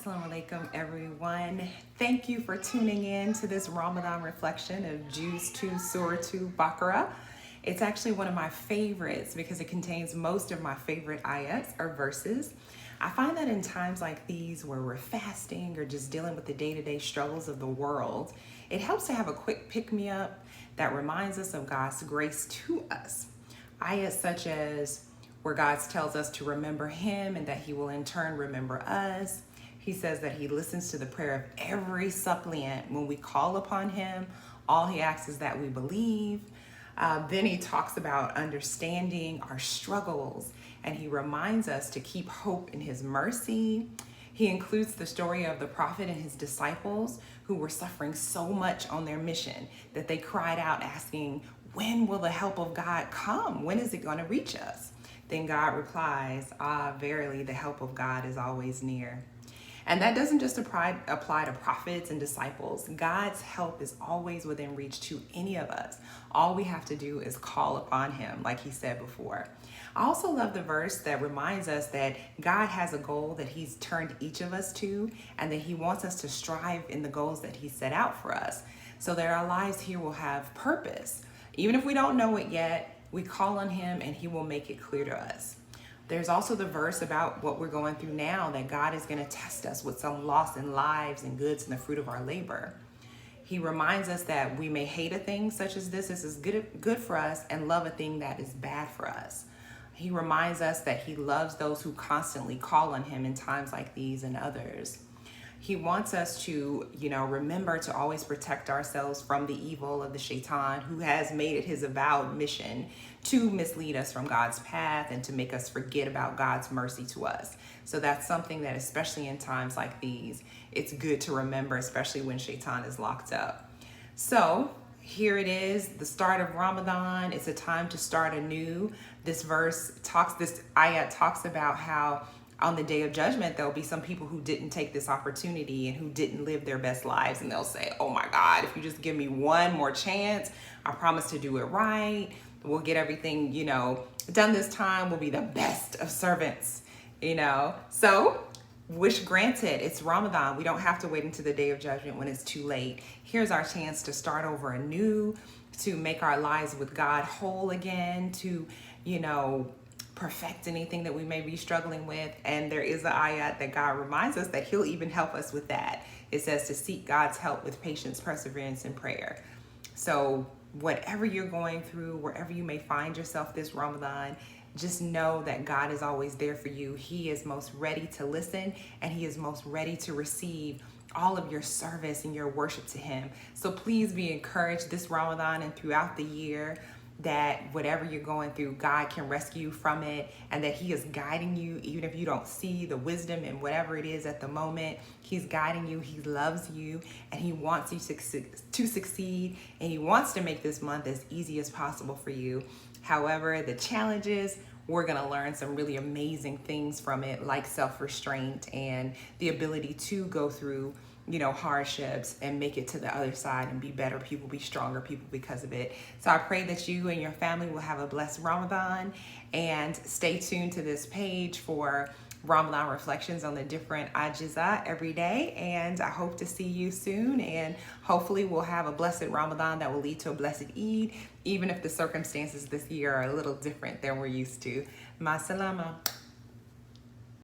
Assalamu alaikum, everyone. Thank you for tuning in to this Ramadan reflection of Juz 2, Surah 2, Baqarah. It's actually one of my favorites because it contains most of my favorite ayats or verses. I find that in times like these where we're fasting or just dealing with the day-to-day struggles of the world, it helps to have a quick pick-me-up that reminds us of God's grace to us. Ayats such as where God tells us to remember him and that he will in turn remember us. He says that he listens to the prayer of every suppliant when we call upon him. All he asks is that we believe. Then he talks about understanding our struggles, and he reminds us to keep hope in his mercy. He includes the story of the prophet and his disciples who were suffering so much on their mission that they cried out asking, when will the help of God come? When is it going to reach us? Then God replies, verily, the help of God is always near. And that doesn't just apply to prophets and disciples. God's help is always within reach to any of us. All we have to do is call upon him, like he said before. I also love the verse that reminds us that God has a goal that he's turned each of us to, and that he wants us to strive in the goals that he set out for us, so that our lives here will have purpose. Even if we don't know it yet, we call on him and he will make it clear to us. There's also the verse about what we're going through now, that God is going to test us with some loss in lives and goods and the fruit of our labor. He reminds us that we may hate a thing such as this is good for us, and love a thing that is bad for us. He reminds us that he loves those who constantly call on him in times like these and others. He wants us to, remember to always protect ourselves from the evil of the shaitan, who has made it his avowed mission to mislead us from God's path and to make us forget about God's mercy to us. So that's something that, especially in times like these, it's good to remember, especially when shaitan is locked up. So here it is, the start of Ramadan. It's a time to start anew. This ayat talks about how on the day of judgment, there'll be some people who didn't take this opportunity and who didn't live their best lives. And they'll say, oh my God, if you just give me one more chance, I promise to do it right. We'll get everything, done this time. We'll be the best of servants, So wish granted, it's Ramadan. We don't have to wait until the day of judgment when it's too late. Here's our chance to start over anew, to make our lives with God whole again, to, perfect anything that we may be struggling with. And there is an ayat that God reminds us that he'll even help us with that. It says to seek God's help with patience, perseverance, and prayer. So whatever you're going through, wherever you may find yourself this Ramadan, just know that God is always there for you. He is most ready to listen, and he is most ready to receive all of your service and your worship to him. So please be encouraged this Ramadan and throughout the year that whatever you're going through, God can rescue you from it, and that he is guiding you even if you don't see the wisdom in whatever it is at the moment. He's guiding you, he loves you, and he wants you to succeed, and he wants to make this month as easy as possible for you. However, the challenges, we're going to learn some really amazing things from it, like self-restraint and the ability to go through hardships and make it to the other side and be better people, be stronger people because of it. So I pray that you and your family will have a blessed Ramadan, and stay tuned to this page for Ramadan reflections on the different ajza every day. And I hope to see you soon, and hopefully we'll have a blessed Ramadan that will lead to a blessed Eid, even if the circumstances this year are a little different than we're used to. Ma salama.